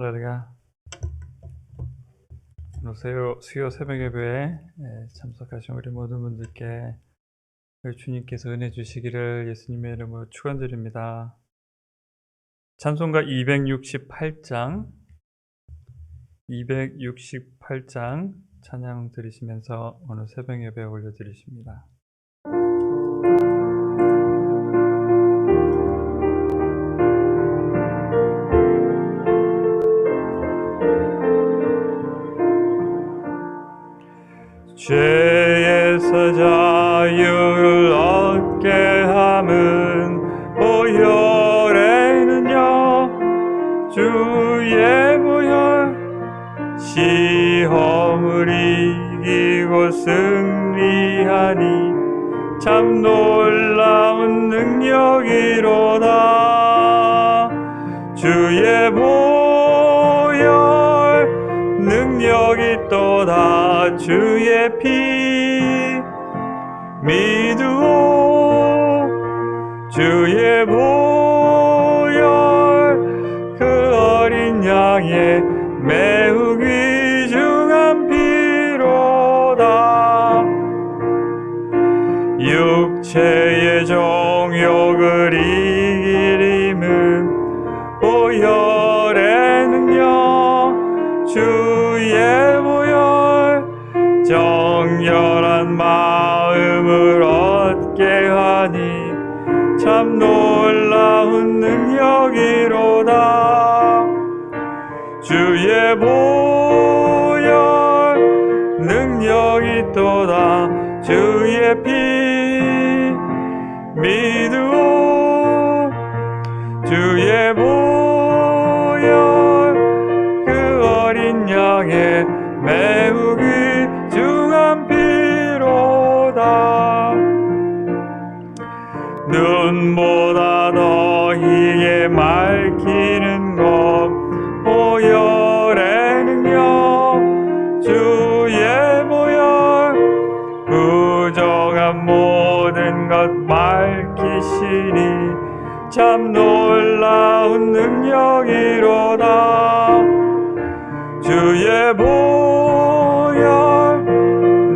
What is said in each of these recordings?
할렐루야. 오늘 수요 새벽 예배에 참석하신 우리 모든 분들께 우리 주님께서 은혜 주시기를 예수님의 이름으로 축원드립니다. 찬송가 268장 찬양 드리시면서 오늘 새벽 예배 올려드리십니다. 죄에서 자유를 얻게 함은 보혈에는요 주의 보혈 시험을 이기고 승리하니 참 놀라운 능력이로다. 주의 보혈 능력이 또다. 주의 피 믿으오. 주의 보혈 그 어린 양의 매우 귀중한 피로다. 육체의 정욕을 이길 힘은 보혈에는요 주의 보혈 정결한 마음을 얻게 하니 참 놀라운 능력이로다. 주의 보혈 능력이 또다. 주의 피 믿으오. 주의 보혈 그 어린 양의 매우 귀중한 피로다. 눈보다 더 희게 맑히는 것 보혈에는요 주의 보혈 부정한 모든 것 밝히시니 참 놀라운 능력이로다. 주의 보혈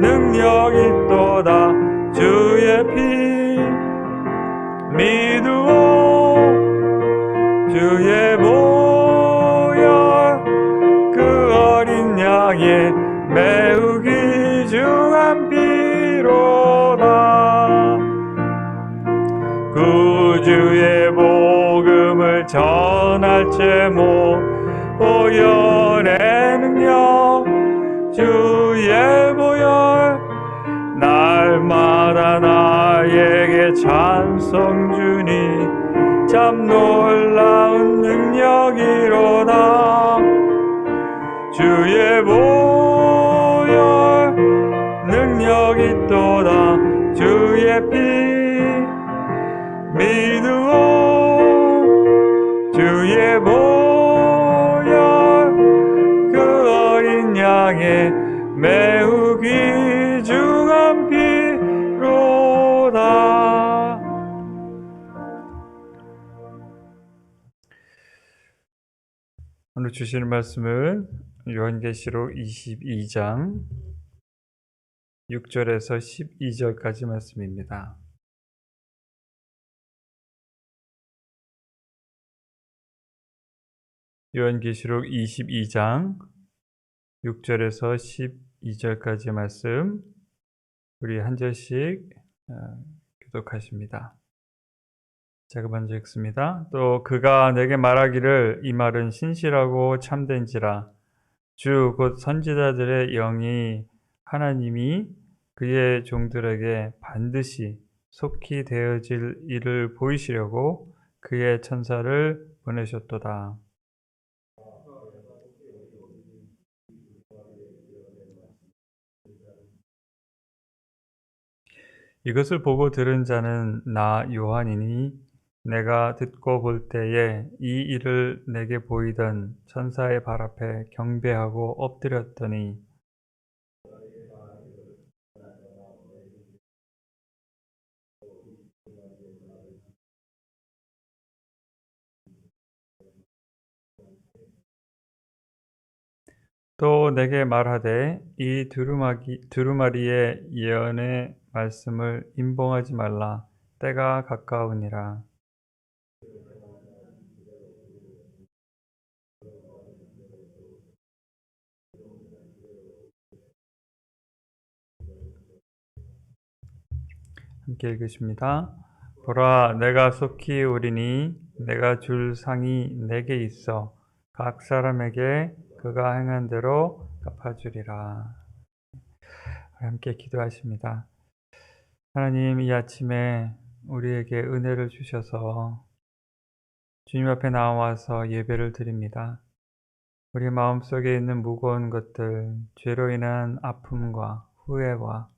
능력이 또다. 주의 피 믿으오. 주의 보혈 그 어린 양의 매우 귀중한 피로다. 구주의 복음을 전할 제목 보혈에는요 주의 보혈 날마다 나에게 찬송 주니 참 놀라운 능력이로다. 주의 보혈 능력이 또다. 주의 피 믿으오. 주의 보혈 그 어린 양의 매우 귀중한 피로다. 오늘 주시는 말씀은 요한계시록 22장 6절에서 12절까지 말씀입니다. 요한계시록 22장 6절에서 12절까지 말씀 우리 한 절씩 교독하십니다. 제가 먼저 읽습니다. 또 그가 내게 말하기를 이 말은 신실하고 참된지라 주 곧 선지자들의 영이 하나님이 그의 종들에게 반드시 속히 되어질 일을 보이시려고 그의 천사를 보내셨도다. 이것을 보고 들은 자는 나 요한이니 내가 듣고 볼 때에 이 일을 내게 보이던 천사의 발 앞에 경배하고 엎드렸더니 또 내게 말하되 이 두루마리의 예언의 말씀을 임봉하지 말라. 때가 가까우니라. 함께 읽으십니다. 보라, 내가 속히 오리니 내가 줄 상이 내게 있어 각 사람에게 그가 행한 대로 갚아주리라. 함께 기도하십니다. 하나님, 이 아침에 우리에게 은혜를 주셔서 주님 앞에 나와서 예배를 드립니다. 우리 마음속에 있는 무거운 것들, 죄로 인한 아픔과 후회와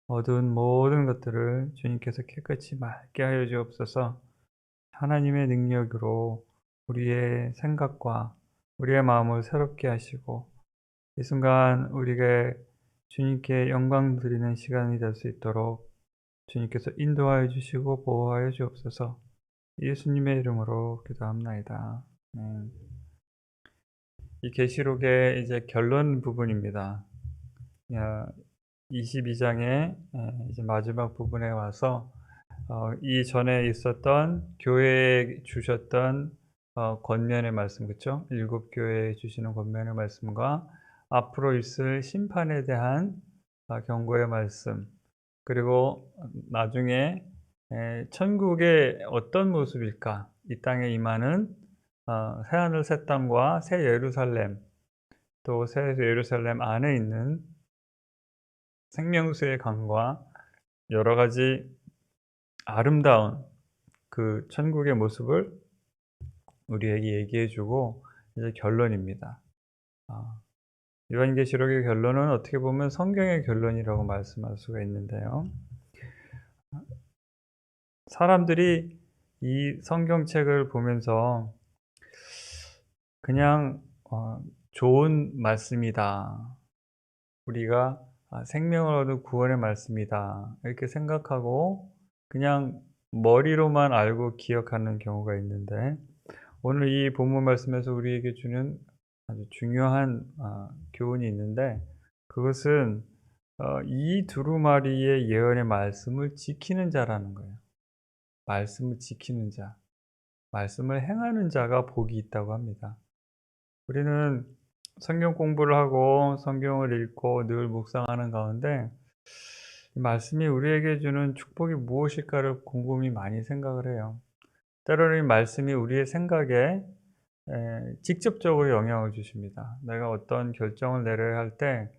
어두운 모든 것들을 주님께서 깨끗이 맑게 하여 주옵소서. 하나님의 능력으로 우리의 생각과 우리의 마음을 새롭게 하시고 이 순간 우리가 주님께 영광 드리는 시간이 될 수 있도록 주님께서 인도하여 주시고 보호하여 주옵소서. 예수님의 이름으로 기도합나이다. 이 계시록의 이제 결론 부분입니다. 22장의 이제 마지막 부분에 와서 이전에 있었던 교회에 주셨던 권면의 말씀, 그렇죠? 7교회에 주시는 권면의 말씀과 앞으로 있을 심판에 대한 경고의 말씀, 그리고 나중에 천국의 어떤 모습일까? 이 땅에 임하는 새하늘 새 땅과 새 예루살렘, 또 새 예루살렘 안에 있는 생명수의 강과 여러 가지 아름다운 그 천국의 모습을 우리에게 얘기해 주고 이제 결론입니다. 요한계시록의 결론은 어떻게 보면 성경의 결론이라고 말씀할 수가 있는데요. 사람들이 이 성경책을 보면서 그냥 좋은 말씀이다. 우리가 생명을 얻은 구원의 말씀이다. 이렇게 생각하고 그냥 머리로만 알고 기억하는 경우가 있는데 오늘 이 본문 말씀에서 우리에게 주는 아주 중요한 교훈이 있는데 그것은 이 두루마리의 예언의 말씀을 지키는 자라는 거예요. 말씀을 지키는 자, 말씀을 행하는 자가 복이 있다고 합니다. 우리는 성경 공부를 하고 성경을 읽고 늘 묵상하는 가운데 이 말씀이 우리에게 주는 축복이 무엇일까를 곰곰이 많이 생각을 해요. 때로는 이 말씀이 우리의 생각에 직접적으로 영향을 주십니다. 내가 어떤 결정을 내려야 할 때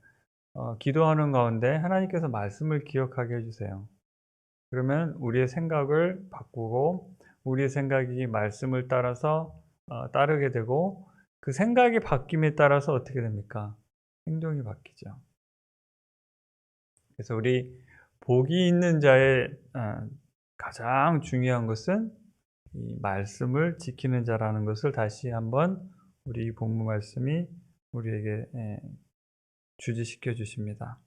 기도하는 가운데 하나님께서 말씀을 기억하게 해주세요. 그러면 우리의 생각을 바꾸고 우리의 생각이 말씀을 따라서 따르게 되고 그 생각이 바뀜에 따라서 어떻게 됩니까? 행동이 바뀌죠. 그래서 우리 복이 있는 자의 가장 중요한 것은 이 말씀을 지키는 자라는 것을 다시 한번 우리 본문 말씀이 우리에게 주지시켜 주십니다.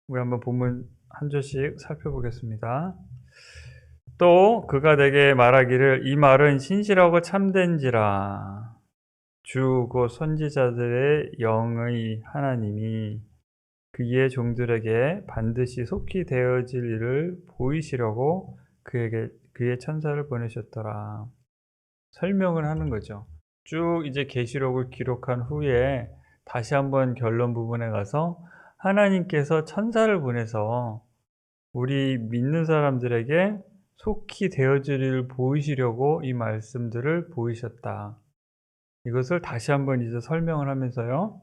우리 한번 본문 한 절씩 살펴보겠습니다. 또 그가 내게 말하기를 이 말은 신실하고 참된지라 주 곧 선지자들의 영의 하나님이 그의 종들에게 반드시 속히 되어질 일을 보이시려고 그의 천사를 보내셨더라. 설명을 하는 거죠. 쭉 이제 계시록을 기록한 후에 다시 한번 결론 부분에 가서 하나님께서 천사를 보내서 우리 믿는 사람들에게 속히 되어질 일을 보이시려고 이 말씀들을 보이셨다. 이것을 다시 한번 이제 설명을 하면서요.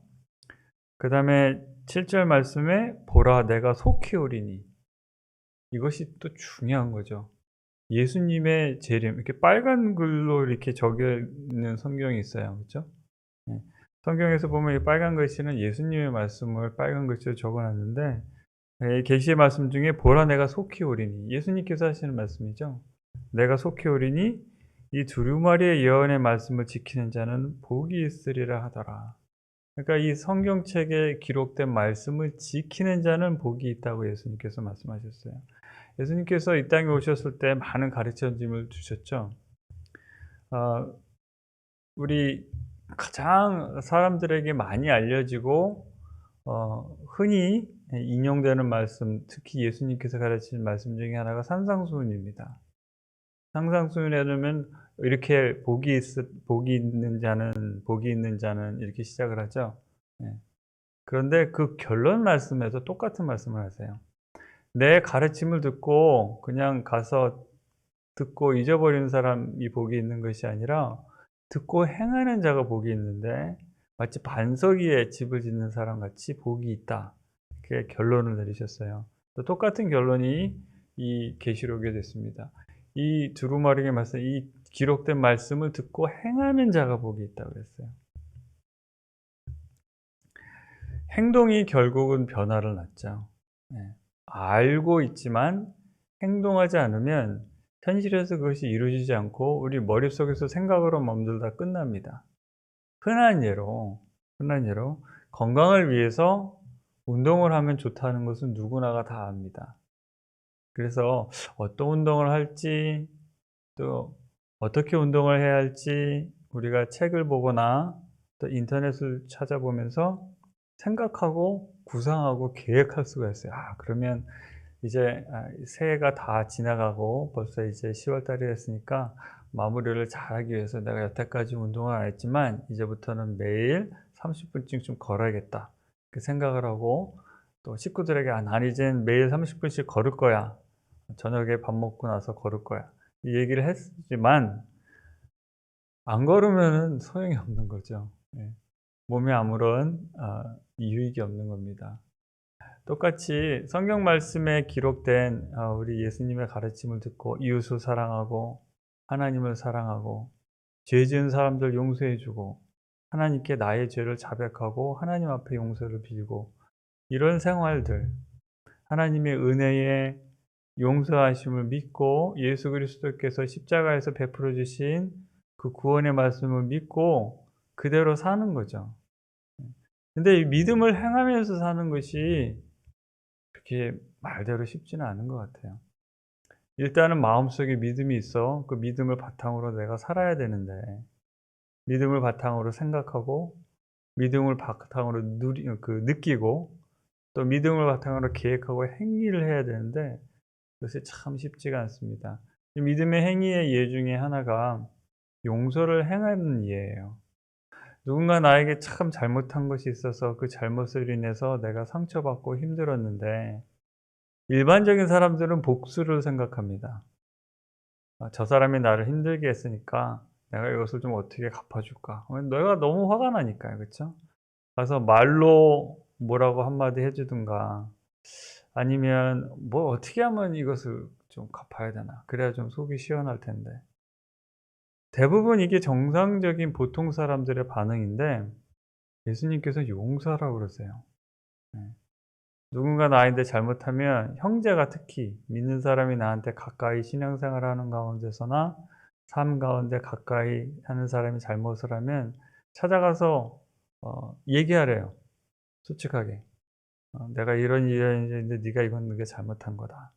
그 다음에 7절 말씀에 보라 내가 속히 오리니 이것이 또 중요한 거죠. 예수님의 재림 이렇게 빨간 글로 이렇게 적혀 있는 성경이 있어요. 그렇죠? 성경에서 보면 이 빨간 글씨는 예수님의 말씀을 빨간 글씨로 적어놨는데 계시의 말씀 중에 보라 내가 속히 오리니 예수님께서 하시는 말씀이죠. 내가 속히 오리니 이 두루마리의 예언의 말씀을 지키는 자는 복이 있으리라 하더라. 그러니까 이 성경책에 기록된 말씀을 지키는 자는 복이 있다고 예수님께서 말씀하셨어요. 예수님께서 이 땅에 오셨을 때 많은 가르침을 주셨죠. 우리 가장 사람들에게 많이 알려지고 흔히 인용되는 말씀, 특히 예수님께서 가르치신 말씀 중에 하나가 산상수훈입니다. 산상수훈에는 이렇게 복이 있는 자는 이렇게 시작을 하죠. 예. 그런데 그 결론 말씀에서 똑같은 말씀을 하세요. 내 가르침을 듣고 그냥 가서 듣고 잊어버리는 사람이 복이 있는 것이 아니라 듣고 행하는 자가 복이 있는데 마치 반석 위에 집을 짓는 사람 같이 복이 있다. 이렇게 결론을 내리셨어요. 또 똑같은 결론이 이 계시록에 됐습니다. 이 두루마리의 말씀, 이 기록된 말씀을 듣고 행하는 자가 복이 있다고 그랬어요. 행동이 결국은 변화를 낳죠. 네. 알고 있지만 행동하지 않으면 현실에서 그것이 이루어지지 않고 우리 머릿속에서 생각으로 멈들다 끝납니다. 흔한 예로 건강을 위해서 운동을 하면 좋다는 것은 누구나가 다 압니다. 그래서 어떤 운동을 할지 또 어떻게 운동을 해야 할지 우리가 책을 보거나 또 인터넷을 찾아보면서 생각하고 구상하고 계획할 수가 있어요. 그러면 이제 새해가 다 지나가고 벌써 이제 10월 달이 됐으니까 마무리를 잘하기 위해서 내가 여태까지 운동을 안 했지만 이제부터는 매일 30분씩 좀 걸어야겠다. 그 생각을 하고 또 식구들에게 난 이젠 매일 30분씩 걸을 거야. 저녁에 밥 먹고 나서 걸을 거야. 이 얘기를 했지만 안 걸으면 소용이 없는 거죠. 예. 몸에 아무런 유익이 없는 겁니다. 똑같이 성경 말씀에 기록된 우리 예수님의 가르침을 듣고 이웃을 사랑하고 하나님을 사랑하고 죄 지은 사람들 용서해 주고 하나님께 나의 죄를 자백하고 하나님 앞에 용서를 빌고 이런 생활들, 하나님의 은혜에 용서하심을 믿고 예수 그리스도께서 십자가에서 베풀어 주신 그 구원의 말씀을 믿고 그대로 사는 거죠. 근데 이 믿음을 행하면서 사는 것이 그렇게 말대로 쉽지는 않은 것 같아요. 일단은 마음속에 믿음이 있어 그 믿음을 바탕으로 내가 살아야 되는데 믿음을 바탕으로 생각하고 믿음을 바탕으로 느끼고 또 믿음을 바탕으로 계획하고 행위를 해야 되는데 그것이 참 쉽지가 않습니다. 이 믿음의 행위의 예 중에 하나가 용서를 행하는 예예요. 누군가 나에게 참 잘못한 것이 있어서 그 잘못을 인해서 내가 상처받고 힘들었는데 일반적인 사람들은 복수를 생각합니다. 저 사람이 나를 힘들게 했으니까 내가 이것을 좀 어떻게 갚아줄까? 내가 너무 화가 나니까요. 그렇죠? 가서 말로 뭐라고 한마디 해주든가 아니면 뭐 어떻게 하면 이것을 좀 갚아야 되나? 그래야 좀 속이 시원할 텐데. 대부분 이게 정상적인 보통 사람들의 반응인데 예수님께서 용서하라고 그러세요. 네. 누군가 나한테 잘못하면 형제가 특히 믿는 사람이 나한테 가까이 신앙생활 하는 가운데서나 삶 가운데 가까이 하는 사람이 잘못을 하면 찾아가서 얘기하래요. 솔직하게. 내가 이런 일인데 네가 이건 네가 잘못한 거다.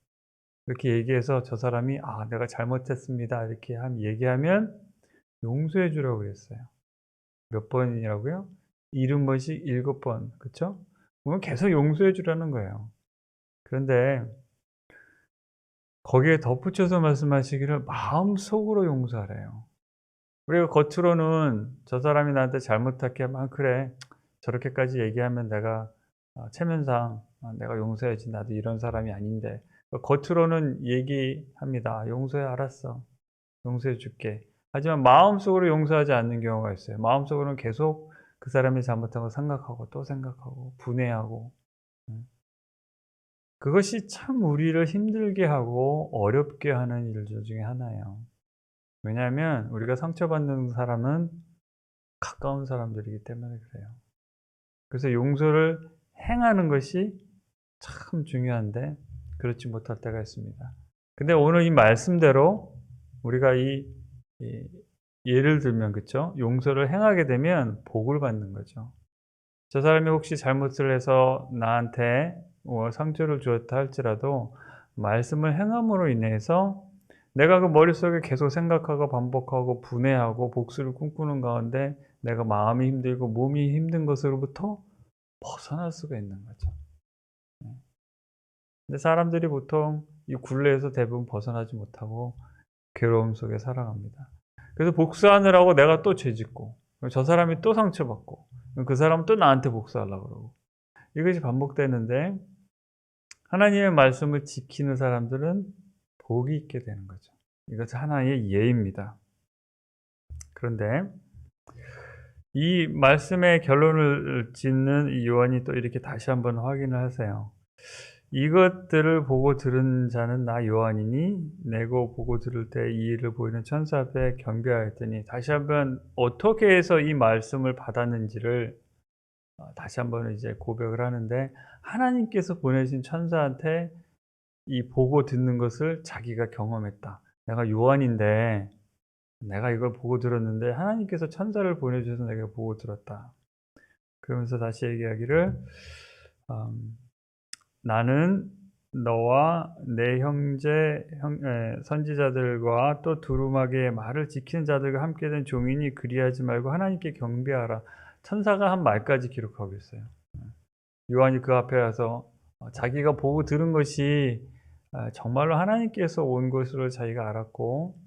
이렇게 얘기해서 저 사람이 내가 잘못했습니다. 이렇게 얘기하면 용서해 주라고 그랬어요. 몇 번이라고요? 70번씩 7번. 그쵸? 그러면 계속 용서해 주라는 거예요. 그런데 거기에 덧붙여서 말씀하시기를 마음속으로 용서하래요. 우리가 겉으로는 저 사람이 나한테 잘못할게 그래 저렇게까지 얘기하면 내가 체면상 내가 용서해야지 나도 이런 사람이 아닌데 겉으로는 얘기합니다. 용서해 알았어. 용서해 줄게. 하지만 마음속으로 용서하지 않는 경우가 있어요. 마음속으로는 계속 그 사람이 잘못한 거 생각하고 또 생각하고 분해하고 그것이 참 우리를 힘들게 하고 어렵게 하는 일들 중에 하나예요. 왜냐하면 우리가 상처받는 사람은 가까운 사람들이기 때문에 그래요. 그래서 용서를 행하는 것이 참 중요한데 그렇지 못할 때가 있습니다. 근데 오늘 이 말씀대로 우리가 이 예를 들면 그쵸? 용서를 행하게 되면 복을 받는 거죠. 저 사람이 혹시 잘못을 해서 나한테 상처를 주었다 할지라도 말씀을 행함으로 인해서 내가 그 머릿속에 계속 생각하고 반복하고 분해하고 복수를 꿈꾸는 가운데 내가 마음이 힘들고 몸이 힘든 것으로부터 벗어날 수가 있는 거죠. 네. 근데 사람들이 보통 이 굴레에서 대부분 벗어나지 못하고 괴로움 속에 살아갑니다. 그래서 복수하느라고 내가 또 죄짓고 저 사람이 또 상처받고 그 사람은 또 나한테 복수하려고 그러고 이것이 반복되는데 하나님의 말씀을 지키는 사람들은 복이 있게 되는 거죠. 이것은 하나의 예입니다. 그런데 이 말씀의 결론을 짓는 이 요한이 또 이렇게 다시 한번 확인을 하세요. 이것들을 보고 들은 자는 나 요한이니 내고 보고 들을 때 이 일을 보이는 천사 앞에 경배하였더니 다시 한번 어떻게 해서 이 말씀을 받았는지를 다시 한번 이제 고백을 하는데 하나님께서 보내신 천사한테 이 보고 듣는 것을 자기가 경험했다. 내가 요한인데 내가 이걸 보고 들었는데 하나님께서 천사를 보내주셔서 내가 보고 들었다. 그러면서 다시 얘기하기를 나는 너와 내 형제 선지자들과 또 두루마기의 말을 지키는 자들과 함께 된 종이니 그리하지 말고 하나님께 경배하라. 천사가 한 말까지 기록하고 있어요. 요한이 그 앞에 와서 자기가 보고 들은 것이 정말로 하나님께서 온 것으로 자기가 알았고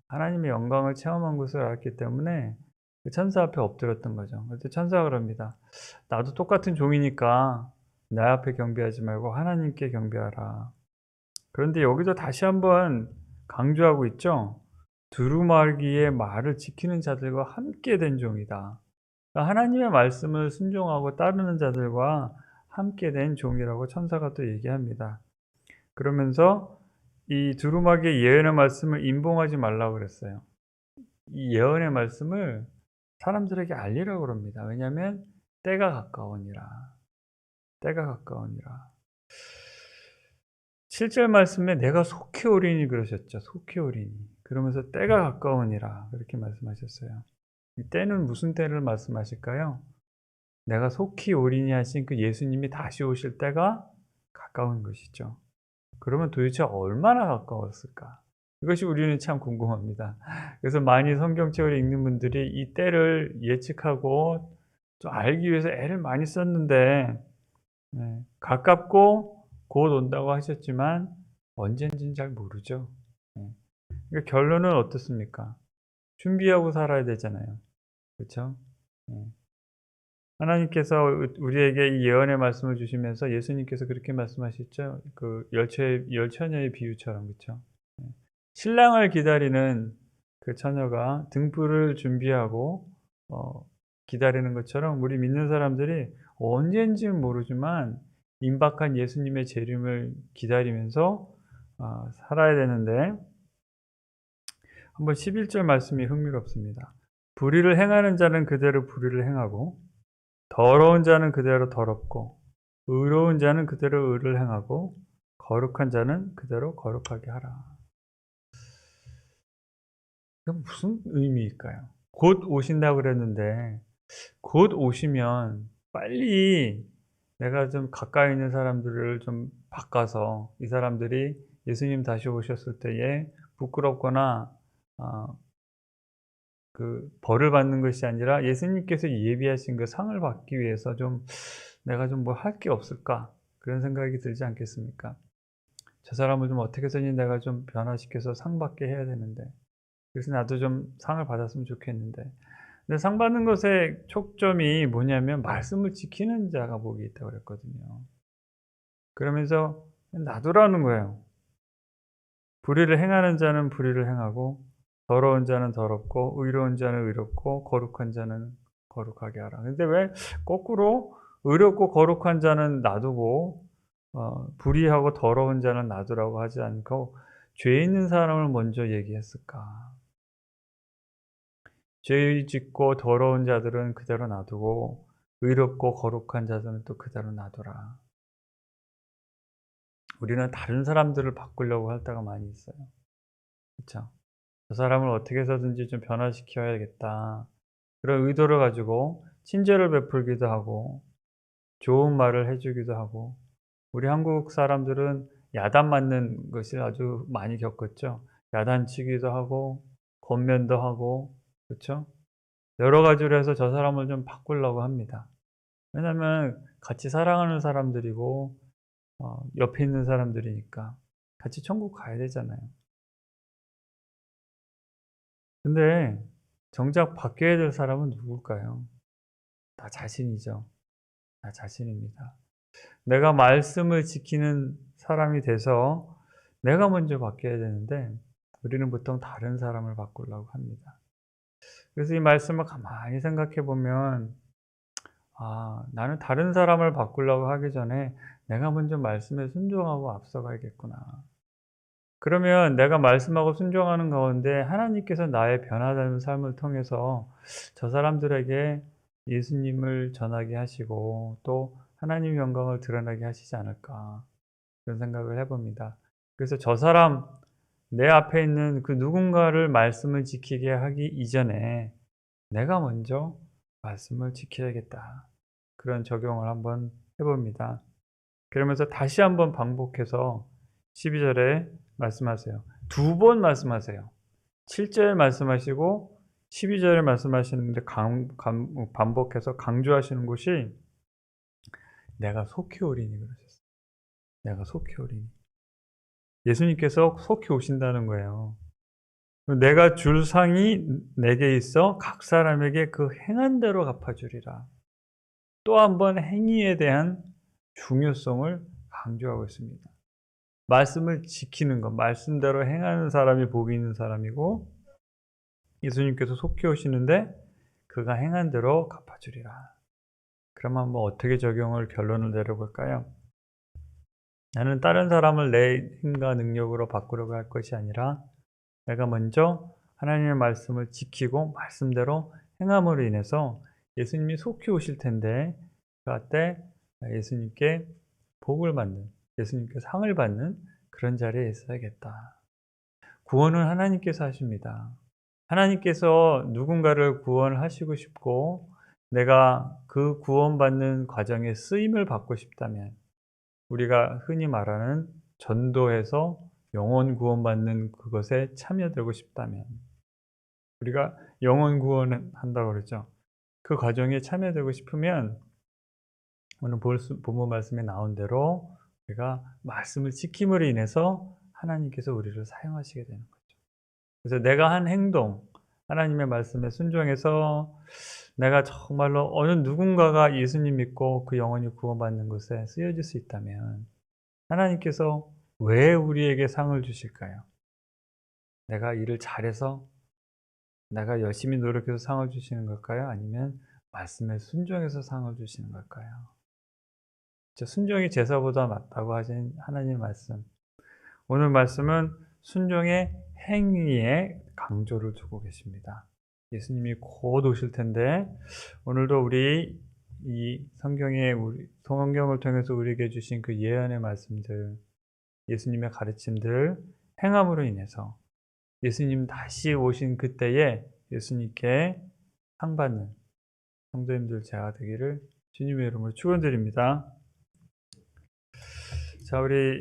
하나님의 영광을 체험한 것을 알았기 때문에 그 천사 앞에 엎드렸던 거죠. 그래서 천사가 그럽니다. 나도 똑같은 종이니까 내 앞에 경배하지 말고 하나님께 경배하라. 그런데 여기도 다시 한번 강조하고 있죠. 두루마기의 말을 지키는 자들과 함께 된 종이다. 그러니까 하나님의 말씀을 순종하고 따르는 자들과 함께 된 종이라고 천사가 또 얘기합니다. 그러면서 이 두루마기의 예언의 말씀을 임봉하지 말라고 그랬어요. 이 예언의 말씀을 사람들에게 알리라고 그럽니다. 왜냐하면 때가 가까우니라. 때가 가까우니라. 7절 말씀에 내가 속히 오리니 그러셨죠. 속히 오리니. 그러면서 때가 가까우니라 그렇게 말씀하셨어요. 이 때는 무슨 때를 말씀하실까요? 내가 속히 오리니 하신 그 예수님이 다시 오실 때가 가까운 것이죠. 그러면 도대체 얼마나 가까웠을까? 이것이 우리는 참 궁금합니다. 그래서 많이 성경책을 읽는 분들이 이 때를 예측하고 좀 알기 위해서 애를 많이 썼는데 가깝고 곧 온다고 하셨지만 언젠지는 잘 모르죠. 그러니까 결론은 어떻습니까? 준비하고 살아야 되잖아요. 그렇죠? 하나님께서 우리에게 이 예언의 말씀을 주시면서 예수님께서 그렇게 말씀하셨죠. 그 열처녀의 비유처럼 그렇죠. 신랑을 기다리는 그 처녀가 등불을 준비하고 기다리는 것처럼 우리 믿는 사람들이 언제인지는 모르지만 임박한 예수님의 재림을 기다리면서 살아야 되는데 한번 11절 말씀이 흥미롭습니다. 불의를 행하는 자는 그대로 불의를 행하고 더러운 자는 그대로 더럽고 의로운 자는 그대로 의를 행하고 거룩한 자는 그대로 거룩하게 하라. 이건 무슨 의미일까요? 곧 오신다고 그랬는데 곧 오시면 빨리 내가 좀 가까이 있는 사람들을 좀 바꿔서 이 사람들이 예수님 다시 오셨을 때에 부끄럽거나 그 벌을 받는 것이 아니라 예수님께서 예비하신 그 상을 받기 위해서 좀 내가 좀 뭐 할 게 없을까 그런 생각이 들지 않겠습니까? 저 사람을 좀 어떻게 해서든 내가 좀 변화시켜서 상 받게 해야 되는데 그래서 나도 좀 상을 받았으면 좋겠는데 근데 상 받는 것의 초점이 뭐냐면 말씀을 지키는 자가 복이 있다고 그랬거든요. 그러면서 놔두라는 거예요. 불의를 행하는 자는 불의를 행하고 더러운 자는 더럽고 의로운 자는 의롭고 거룩한 자는 거룩하게 하라. 근데 왜 거꾸로 의롭고 거룩한 자는 놔두고 불의하고 더러운 자는 놔두라고 하지 않고 죄 있는 사람을 먼저 얘기했을까? 죄 짓고 더러운 자들은 그대로 놔두고 의롭고 거룩한 자들은 또 그대로 놔두라. 우리는 다른 사람들을 바꾸려고 할 때가 많이 있어요. 그렇죠? 저 사람을 어떻게 해서든지 좀 변화시켜야겠다. 그런 의도를 가지고 친절을 베풀기도 하고 좋은 말을 해주기도 하고 우리 한국 사람들은 야단 맞는 것을 아주 많이 겪었죠. 야단치기도 하고 권면도 하고 그렇죠? 여러 가지로 해서 저 사람을 좀 바꾸려고 합니다. 왜냐하면 같이 사랑하는 사람들이고 옆에 있는 사람들이니까 같이 천국 가야 되잖아요. 근데 정작 바뀌어야 될 사람은 누굴까요? 나 자신이죠. 나 자신입니다. 내가 말씀을 지키는 사람이 돼서 내가 먼저 바뀌어야 되는데 우리는 보통 다른 사람을 바꾸려고 합니다. 그래서 이 말씀을 가만히 생각해 보면 나는 다른 사람을 바꾸려고 하기 전에 내가 먼저 말씀에 순종하고 앞서가야겠구나. 그러면 내가 말씀하고 순종하는 가운데 하나님께서 나의 변화되는 삶을 통해서 저 사람들에게 예수님을 전하게 하시고 또 하나님의 영광을 드러나게 하시지 않을까 그런 생각을 해봅니다. 그래서 저 사람 내 앞에 있는 그 누군가를 말씀을 지키게 하기 이전에 내가 먼저 말씀을 지켜야겠다. 그런 적용을 한번 해봅니다. 그러면서 다시 한번 반복해서 12절에 말씀하세요. 두 번 말씀하세요. 7절 말씀하시고 12절에 말씀하시는데 반복해서 강조하시는 곳이 내가 속히 오리니 그러셨어요. 내가 속히 오리니. 예수님께서 속히 오신다는 거예요. 내가 줄 상이 내게 있어 각 사람에게 그 행한 대로 갚아주리라. 또 한 번 행위에 대한 중요성을 강조하고 있습니다. 말씀을 지키는 것, 말씀대로 행하는 사람이 복이 있는 사람이고 예수님께서 속히 오시는데 그가 행한 대로 갚아주리라. 그러면 한번 어떻게 적용을 결론을 내려볼까요? 나는 다른 사람을 내 힘과 능력으로 바꾸려고 할 것이 아니라 내가 먼저 하나님의 말씀을 지키고 말씀대로 행함으로 인해서 예수님이 속히 오실 텐데 그때 예수님께 복을 받는, 예수님께 상을 받는 그런 자리에 있어야겠다. 구원은 하나님께서 하십니다. 하나님께서 누군가를 구원하시고 싶고 내가 그 구원받는 과정에 쓰임을 받고 싶다면 우리가 흔히 말하는 전도해서 영혼 구원받는 그것에 참여되고 싶다면 우리가 영혼 구원한다고 그러죠. 그 과정에 참여되고 싶으면 오늘 본문 말씀에 나온 대로 우리가 말씀을 지킴으로 인해서 하나님께서 우리를 사용하시게 되는 거죠. 그래서 내가 한 행동, 하나님의 말씀에 순종해서 내가 정말로 어느 누군가가 예수님 믿고 그 영혼이 구원받는 것에 쓰여질 수 있다면 하나님께서 왜 우리에게 상을 주실까요? 내가 일을 잘해서 내가 열심히 노력해서 상을 주시는 걸까요? 아니면 말씀에 순종해서 상을 주시는 걸까요? 순종이 제사보다 낫다고 하신 하나님의 말씀. 오늘 말씀은 순종의 행위에 강조를 두고 계십니다. 예수님이 곧 오실 텐데 오늘도 우리 이 성경을 통해서 우리에게 주신 그 예언의 말씀들, 예수님의 가르침들 행함으로 인해서 예수님 다시 오신 그때에 예수님께 상 받는 성도님들 제가 되기를 주님의 이름으로 축원드립니다. 자, 우리